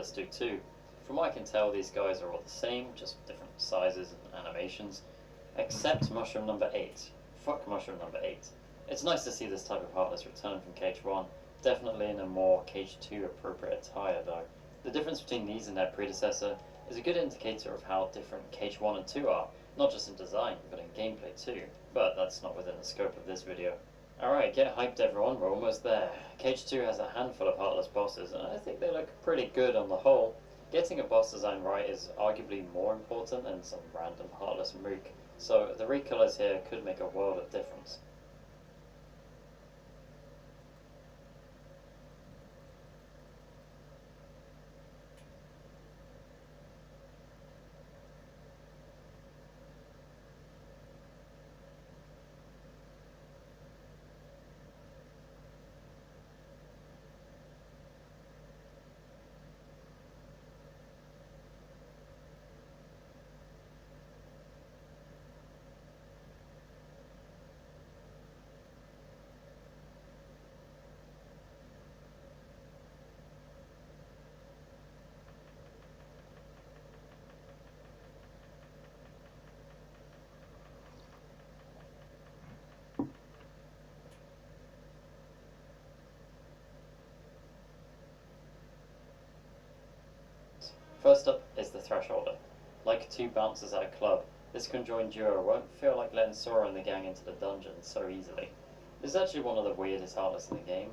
Heartless do too. From what I can tell, these guys are all the same, just different sizes and animations. Except Mushroom number 8. Fuck Mushroom number 8. It's nice to see this type of Heartless return from Cage 1, definitely in a more Cage 2 appropriate attire though. The difference between these and their predecessor is a good indicator of how different Cage 1 and 2 are, not just in design, but in gameplay too. But that's not within the scope of this video. Alright, get hyped everyone, we're almost there. Cage 2 has a handful of Heartless bosses, and I think they look pretty good on the whole. Getting a boss design right is arguably more important than some random Heartless mook, so the recolors here could make a world of difference. First up is the Thresholder. Like two bouncers at a club, this conjoined duo won't feel like letting Sora and the gang into the dungeon so easily. This is actually one of the weirdest Heartless in the game.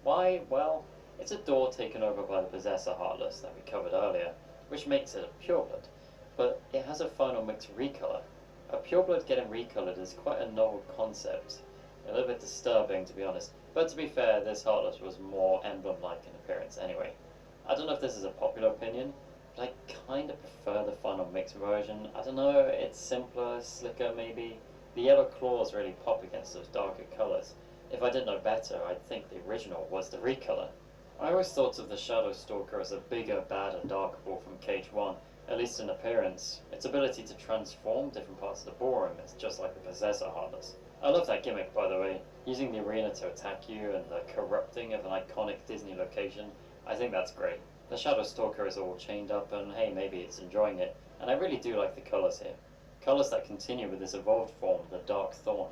Why? Well, it's a door taken over by the Possessor Heartless that we covered earlier, which makes it a pureblood. But it has a final mix recolor. A pureblood getting recolored is quite a novel concept. A little bit disturbing, to be honest. But to be fair, this Heartless was more emblem-like in appearance anyway. I don't know if this is a popular opinion, but I kind of prefer the final mix version. I don't know, it's simpler, slicker maybe. The yellow claws really pop against those darker colours. If I didn't know better, I'd think the original was the recolor. I always thought of the Shadow Stalker as a bigger, badder Dark Ball from Cage 1, at least in appearance. Its ability to transform different parts of the ballroom is just like the Possessor Heartless. I love that gimmick, by the way, using the arena to attack you and the corrupting of an iconic Disney location. I think that's great. The Shadow Stalker is all chained up, and hey, maybe it's enjoying it, and I really do like the colours here. Colours that continue with this evolved form, the Dark Thorn.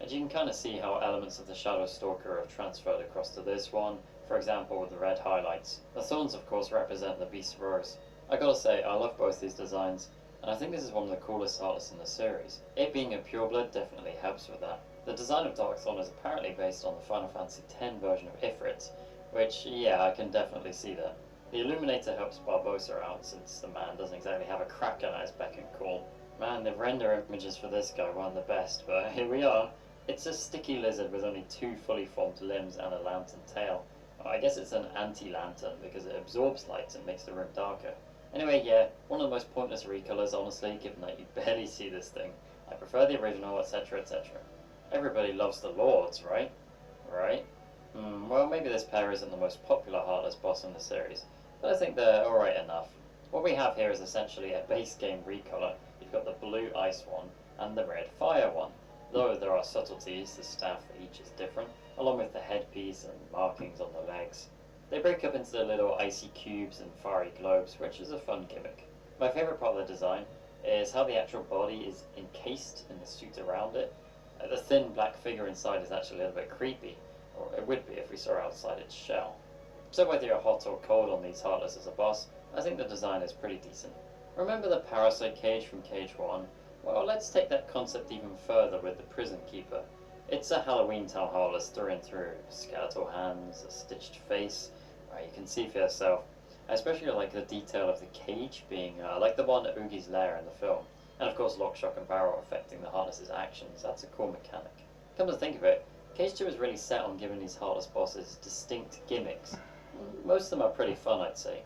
And you can kind of see how elements of the Shadow Stalker have transferred across to this one, for example with the red highlights. The thorns of course represent the Beast Rose. I gotta say, I love both these designs, and I think this is one of the coolest Heartless in the series. It being a pureblood definitely helps with that. The design of Dark Thorn is apparently based on the Final Fantasy X version of Ifrit, which, yeah, I can definitely see that. The Illuminator helps Barbossa out, since the man doesn't exactly have a Kraken at his beck and call. Man, the render images for this guy weren't the best, but here we are. It's a sticky lizard with only two fully formed limbs and a lantern tail. I guess it's an anti-lantern because it absorbs light and makes the room darker. Anyway, yeah, one of the most pointless recolors, honestly, given that you barely see this thing. I prefer the original, etc, etc. Everybody loves the Lords, right? Right? Well, maybe this pair isn't the most popular Heartless boss in the series, but I think they're alright enough. What we have here is essentially a base game recolor. You've got the blue ice one and the red fire one. Though there are subtleties, the staff for each is different, along with the headpiece and markings on the legs. They break up into the little icy cubes and fiery globes, which is a fun gimmick. My favourite part of the design is how the actual body is encased in the suit around it. The thin black figure inside is actually a little bit creepy, or it would be if we saw outside its shell. So whether you're hot or cold on these Heartless as a boss, I think the design is pretty decent. Remember the Parasite Cage from Cage 1? Well, let's take that concept even further with the Prison Keeper. It's a Halloween Town Heartless through and through. Skeletal hands, a stitched face. You can see for yourself. I especially like the detail of the cage being like the one at Oogie's lair in the film. And of course Lock, Shock and Barrel affecting the Heartless's actions. That's a cool mechanic. Come to think of it, Cage 2 is really set on giving these Heartless bosses distinct gimmicks. Most of them are pretty fun, I'd say.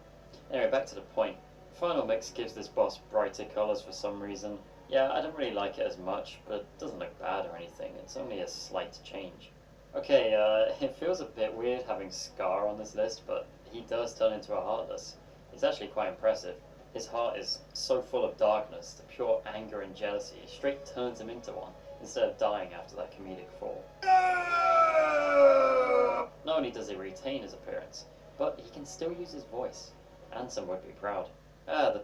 Anyway, back to the point. Final Mix gives this boss brighter colours for some reason. Yeah, I don't really like it as much, but it doesn't look bad or anything. It's only a slight change. Okay, it feels a bit weird having Scar on this list, but he does turn into a Heartless. It's actually quite impressive. His heart is so full of darkness, the pure anger and jealousy straight turns him into one, instead of dying after that comedic fall. Not only does he retain his appearance, but he can still use his voice. Ansem would be proud. Ah, the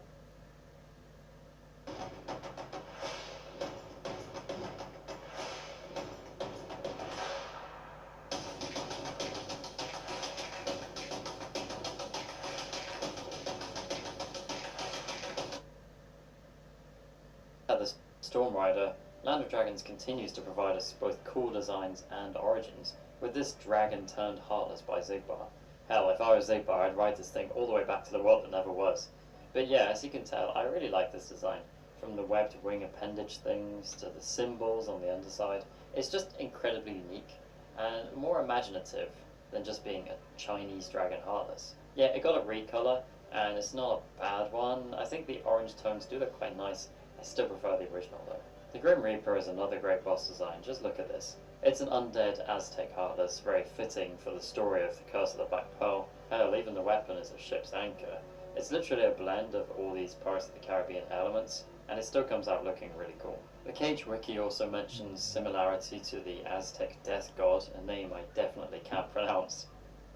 Storm Rider, Land of Dragons continues to provide us both cool designs and origins, with this dragon turned Heartless by Zigbar. Hell, if I was Zigbar, I'd ride this thing all the way back to the world that never was. But yeah, as you can tell, I really like this design. From the webbed wing appendage things to the symbols on the underside, it's just incredibly unique and more imaginative than just being a Chinese dragon Heartless. Yeah, it got a recolor, and it's not a bad one. I think the orange tones do look quite nice. I still prefer the original though. The Grim Reaper is another great boss design, just look at this. It's an undead Aztec Heartless, very fitting for the story of the Curse of the Black Pearl. Hell, even the weapon is a ship's anchor. It's literally a blend of all these Pirates of the Caribbean elements, and it still comes out looking really cool. The Cage Wiki also mentions similarity to the Aztec Death God, a name I definitely can't pronounce.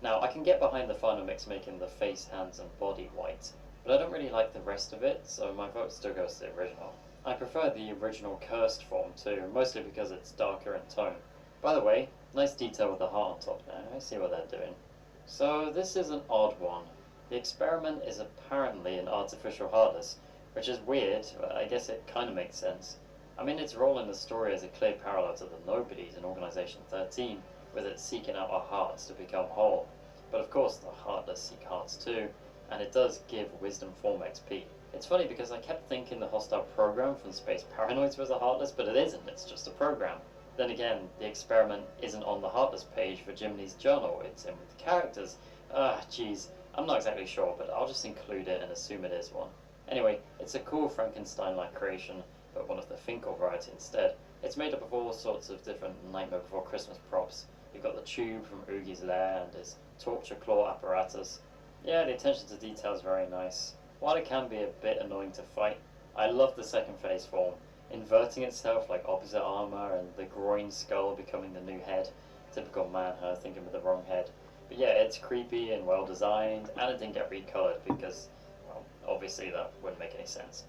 Now, I can get behind the final mix making the face, hands, and body white, but I don't really like the rest of it, so my vote still goes to the original. I prefer the original cursed form too, mostly because it's darker in tone. By the way, nice detail with the heart on top there, I see what they're doing. So this is an odd one. The experiment is apparently an artificial Heartless, which is weird, but I guess it kinda makes sense. I mean, its role in the story is a clear parallel to the Nobodies in Organization 13, with it seeking out our hearts to become whole. But of course, the Heartless seek hearts too, and it does give Wisdom Form XP. It's funny because I kept thinking the hostile program from Space Paranoids was a Heartless, but it isn't, it's just a program. Then again, the experiment isn't on the Heartless page for Jiminy's journal, it's in with the characters. Geez, I'm not exactly sure, but I'll just include it and assume it is one. Anyway, it's a cool Frankenstein-like creation, but one of the Finkel variety instead. It's made up of all sorts of different Nightmare Before Christmas props. You've got the tube from Oogie's lair and his torture claw apparatus. Yeah, the attention to detail is very nice. While it can be a bit annoying to fight, I love the second phase form, inverting itself like opposite armor and the groin skull becoming the new head. Typical man-her thinking with the wrong head. But yeah, it's creepy and well designed, and it didn't get recolored because, well, obviously that wouldn't make any sense.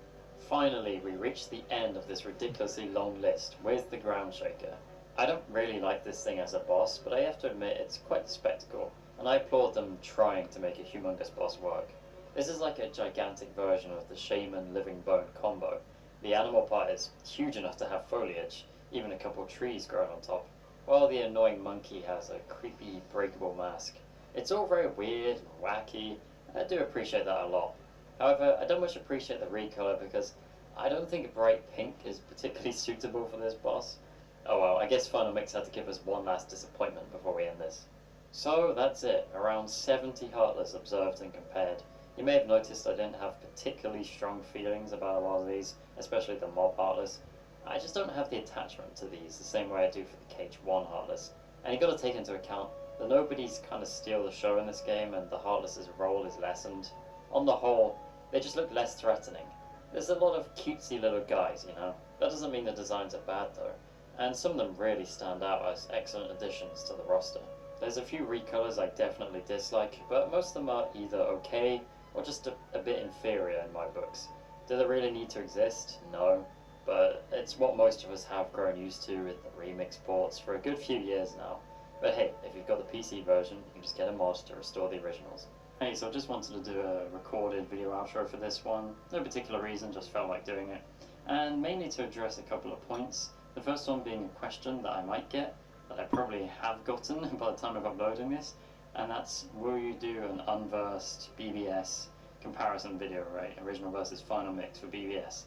Finally, we reach the end of this ridiculously long list with the Ground Shaker. I don't really like this thing as a boss, but I have to admit it's quite a spectacle, and I applaud them trying to make a humongous boss work. This is like a gigantic version of the Shaman Living Bone combo. The animal part is huge enough to have foliage, even a couple trees growing on top, while the annoying monkey has a creepy breakable mask. It's all very weird and wacky, and I do appreciate that a lot. However, I don't much appreciate the recolor because I don't think bright pink is particularly suitable for this boss. Oh well, I guess Final Mix had to give us one last disappointment before we end this. So that's it, around 70 Heartless observed and compared. You may have noticed I didn't have particularly strong feelings about a lot of these, especially the Mob Heartless. I just don't have the attachment to these the same way I do for the Cage 1 Heartless. And you gotta take into account, the Nobodies kinda steal the show in this game and the Heartless's role is lessened. On the whole, they just look less threatening. There's a lot of cutesy little guys, you know. That doesn't mean the designs are bad though, and some of them really stand out as excellent additions to the roster. There's a few recolors I definitely dislike, but most of them are either okay or just a bit inferior in my books. Do they really need to exist? No, but it's what most of us have grown used to with the remix ports for a good few years now. But hey, if you've got the PC version, you can just get a mod to restore the originals. Hey, so I just wanted to do a recorded video outro for this one. No particular reason, just felt like doing it. And mainly to address a couple of points. The first one being a question that I might get, that I probably have gotten by the time of uploading this, and that's, will you do an unversed BBS comparison video, right? Original versus final mix for BBS?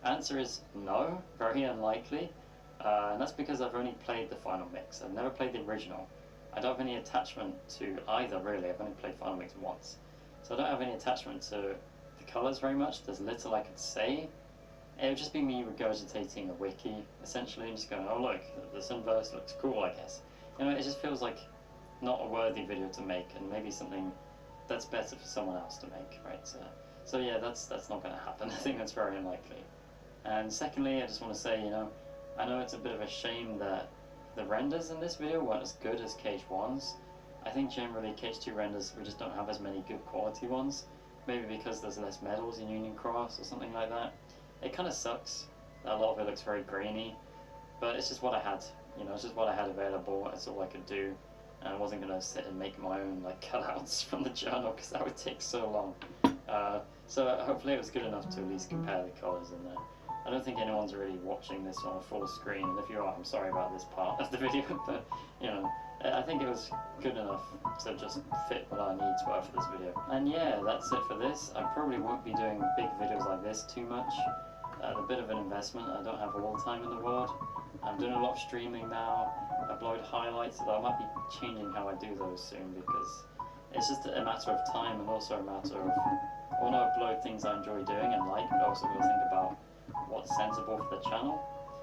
Answer is no, very unlikely, and that's because I've only played the final mix. I've never played the original. I don't have any attachment to either, really. I've only played Final Mix once. So I don't have any attachment to the colours very much. There's little I could say. It would just be me regurgitating a wiki, essentially, and just going, oh look, this inverse looks cool, I guess. You know, it just feels like not a worthy video to make, and maybe something that's better for someone else to make, right? So yeah, that's not going to happen. I think that's very unlikely. And secondly, I just want to say, you know, I know it's a bit of a shame that the renders in this video weren't as good as Cage 1's. I think generally Cage 2 renders, we just don't have as many good quality ones. maybe because there's less medals in Union Cross or something like that. It kind of sucks. A lot of it looks very grainy, but it's just what I had. You know, it's just what I had available. It's all I could do, and I wasn't gonna sit and make my own like cutouts from the journal because that would take so long. So hopefully it was good enough to at least compare the colours in there. I don't think anyone's really watching this on a full screen, and if you are, I'm sorry about this part of the video, but you know, I think it was good enough to just fit what our needs were for this video. And yeah, that's it for this. I probably won't be doing big videos like this too much. A bit of an investment. I don't have all the time in the world. I'm doing a lot of streaming now. Upload highlights, although I might be changing how I do those soon because it's just a matter of time and also a matter of I want to upload things I enjoy doing and like, but also got to think about what's sensible for the channel.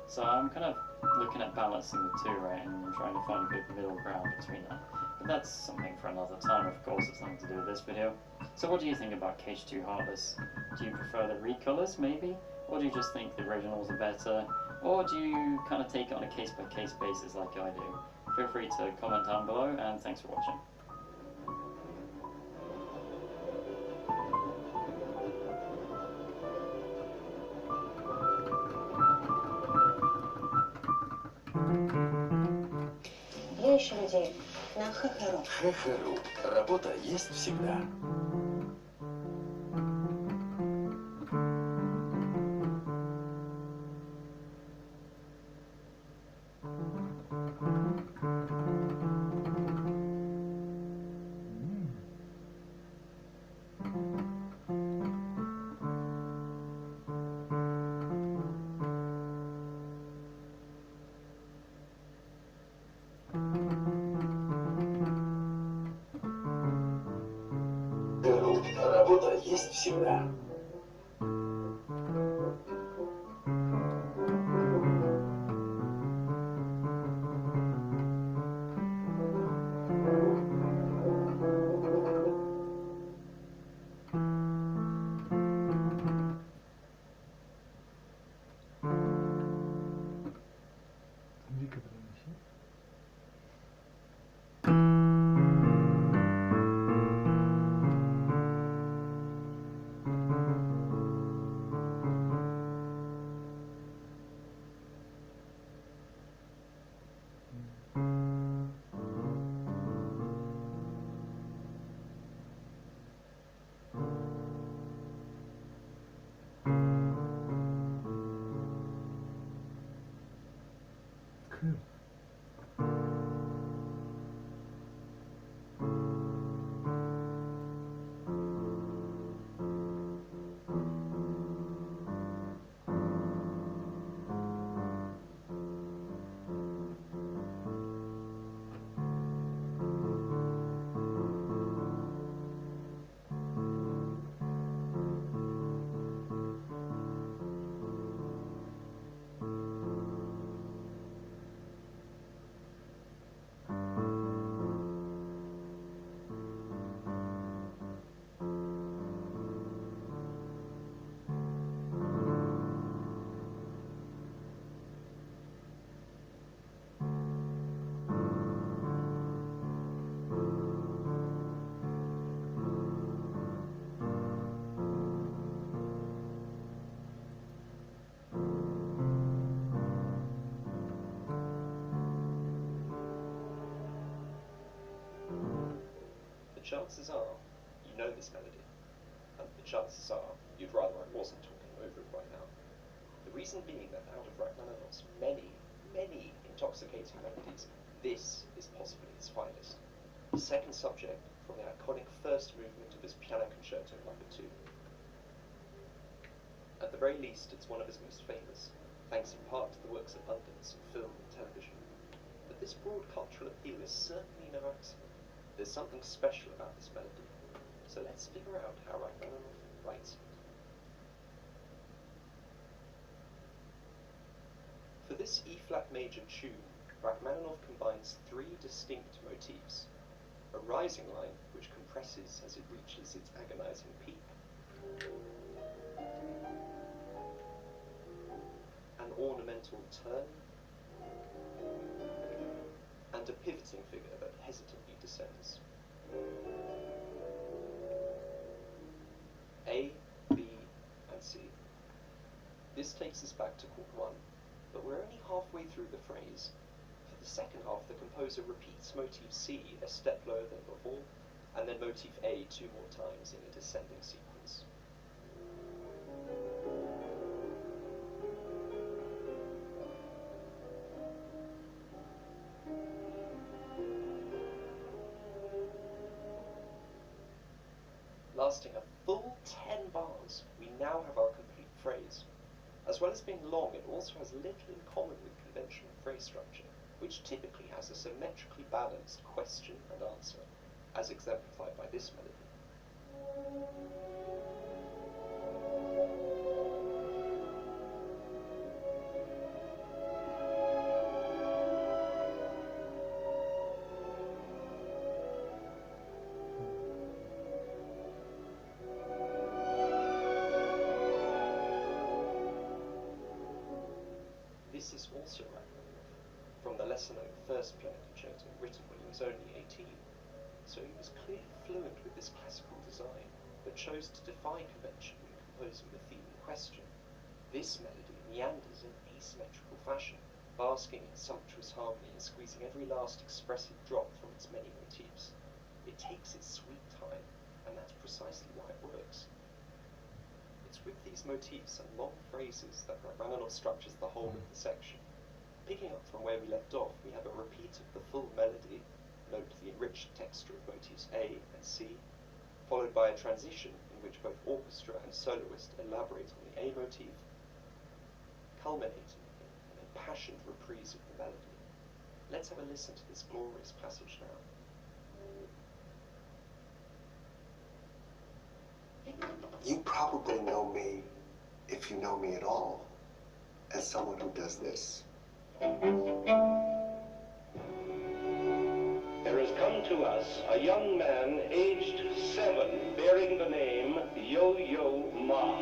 So I'm kind of looking at balancing the two, right, and trying to find a good middle ground between that. But that's something for another time, of course. It's nothing to do with this video. So what do you think about KH2 Heartless? Do you prefer the recolors, maybe? Or do you just think the originals are better? Or do you kind of take it on a case-by-case basis like I do? Feel free to comment down below, and thanks for watching. Я ищу людей на ХХРУ. ХХРУ. Работа есть всегда. ХХРУ. Работа есть всегда. Вика, принеси. Крым. Chances are you know this melody, and the chances are you'd rather I wasn't talking over it right now. The reason being that out of Rachmaninoff's many, many intoxicating melodies, this is possibly his finest. The second subject from the iconic first movement of his Piano Concerto No. 2. At the very least, it's one of his most famous, thanks in part to the work's abundance in film and television. But this broad cultural appeal is certainly no accident. There's something special about this melody, so let's figure out how Rachmaninoff writes it. For this E-flat major tune, Rachmaninoff combines three distinct motifs: a rising line, which compresses as it reaches its agonizing peak, an ornamental turn, and a pivoting figure that hesitantly descends. This takes us back to chord 1, but we're only halfway through the phrase. For the second half, the composer repeats motif C a step lower than before, and then motif A 2 more times in a descending sequence. Lasting a full 10 bars, we now have our complete phrase. As well as being long, it also has little in common with conventional phrase structure, which typically has a symmetrically balanced question and answer, as exemplified by this melody. This is also Rachmaninoff, from the lesser known first piano concerto written when he was only 18, so he was clearly fluent with this classical design, but chose to defy convention when composing the theme in question. This melody meanders in asymmetrical fashion, basking in sumptuous harmony and squeezing every last expressive drop from its many motifs. It takes its sweet time, and that's precisely why it works. It's with these motifs and long phrases that Rachmaninoff structures the whole of the section. Picking up from where we left off, we have a repeat of the full melody, note the enriched texture of motifs A and C, followed by a transition in which both orchestra and soloist elaborate on the A motif, culminating in an impassioned reprise of the melody. Let's have a listen to this glorious passage now. You probably know me, if you know me at all, as someone who does this. There has come to us a young man aged 7 bearing the name Yo-Yo Ma.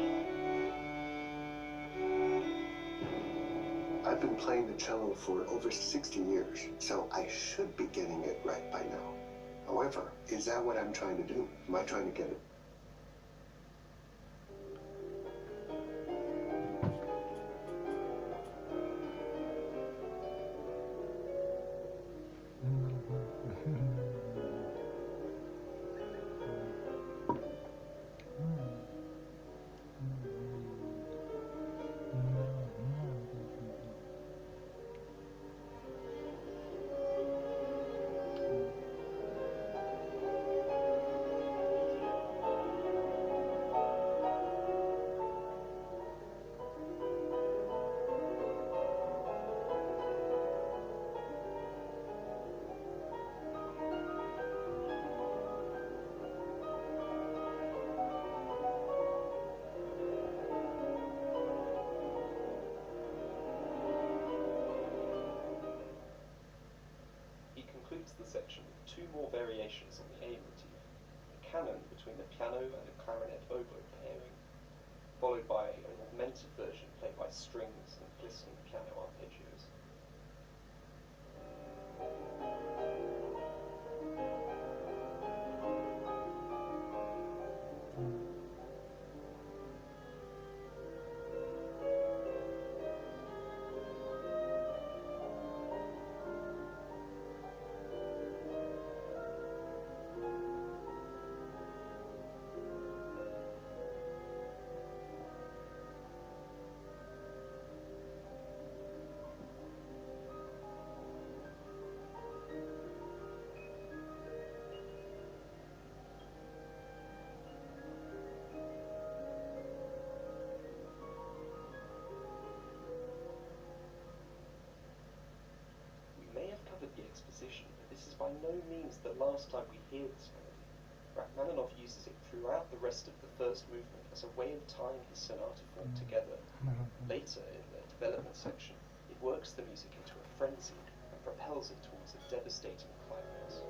I've been playing the cello for over 60 years, so I should be getting it right by now. However, is that what I'm trying to do? Am I trying to get it? The section with 2 more variations on the A motif, a canon between a piano and a clarinet oboe pairing, followed by an augmented version played by strings and glistening piano arpeggios. The exposition, but this is by no means the last time we hear this melody. Rachmaninoff uses it throughout the rest of the first movement as a way of tying his sonata form together. Later, in the development section, it works the music into a frenzy and propels it towards a devastating climax.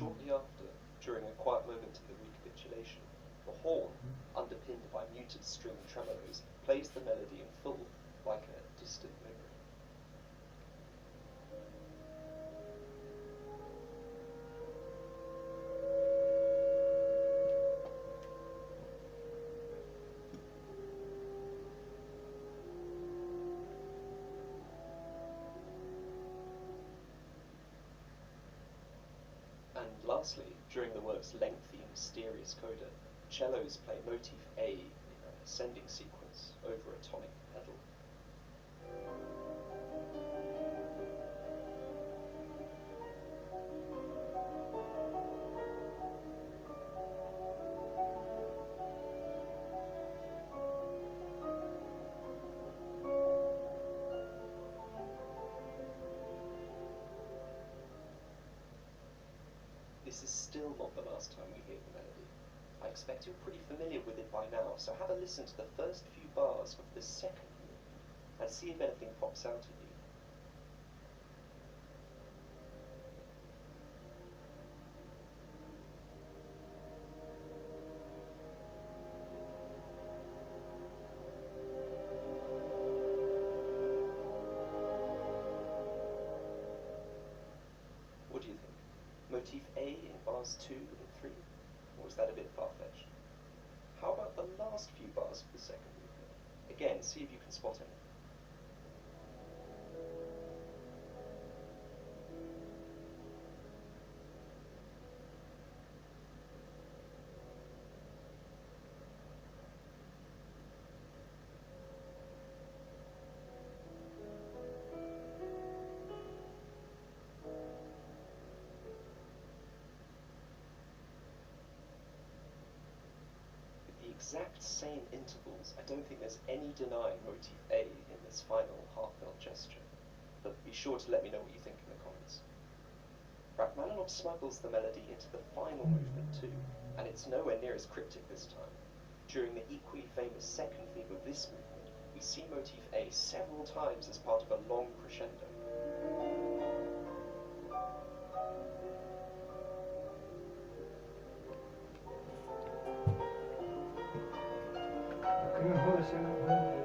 Shortly after, During a quiet moment in the recapitulation, the horn, underpinned by muted string tremolos, plays the melody in full, like a distant memory. And lastly, during the work's lengthy, mysterious coda, cellos play motif A in an ascending sequence over a tonic pedal. This is still not the last time we hear the melody. I expect you're pretty familiar with it by now, so have a listen to the first few bars of the second movement and see if anything pops out at you. What do you think? Motif A in bars 2 and 3? Or is that a bit far-fetched? How about the last few bars of the second movement? Again, see if you can spot anything. Exact same intervals, I don't think there's any denying motif A in this final heartfelt gesture. But be sure to let me know what you think in the comments. Rachmaninoff smuggles the melody into the final movement too, and it's nowhere near as cryptic this time. During the equally famous second theme of this movement, we see motif A several times as part of a long crescendo. 그런 거 생각하면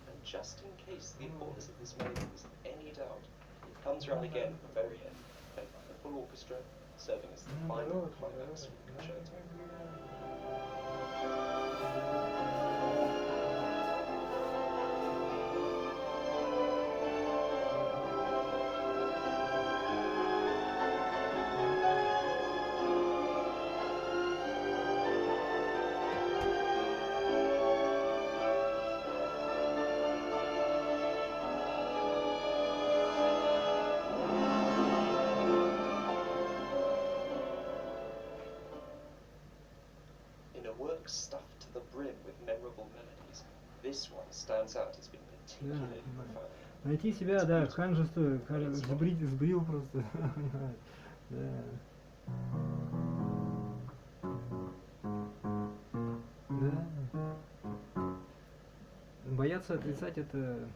And just in case the importance of this melody is in any doubt, it comes around again at the very end, played by the full orchestra, serving as the final climax of the concerto. In a work stuffed to the brim with memorable melodies, this one stands out as being particularly profound. найти себя, да, ханжество, сбрил просто, понимаешь, да. Да. Бояться отрицать это...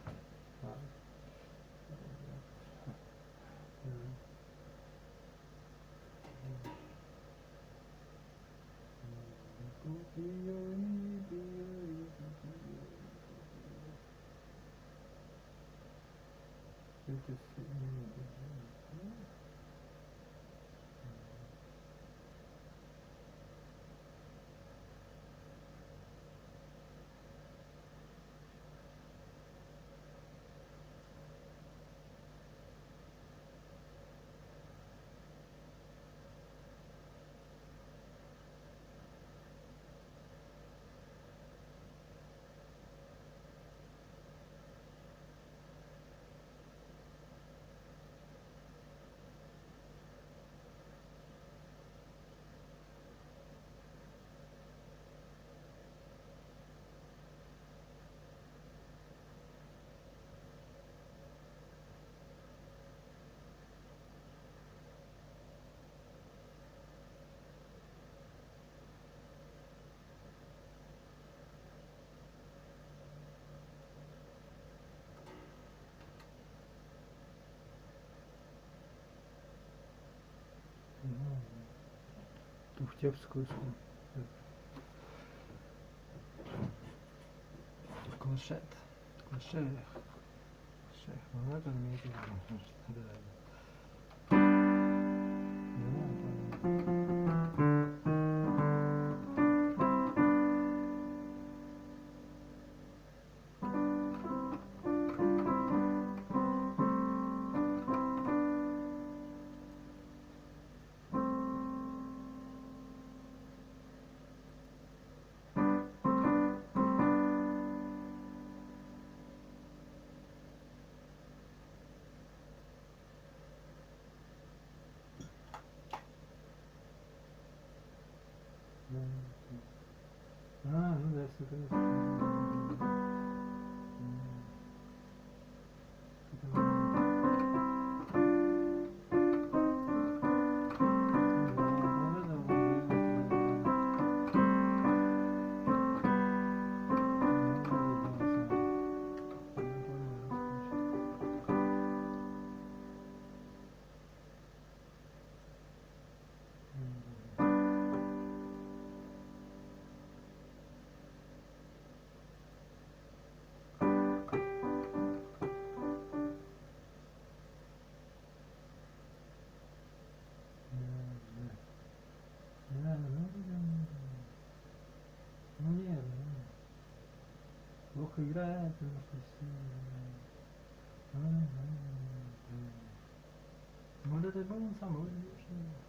Дегтярскую школу. Клашет. Клашет. Шех. Ну это имеет в виду. Да. А, ну да, все это. Ну нет, плохо играет, потому что все. Вот это был он самый лучший.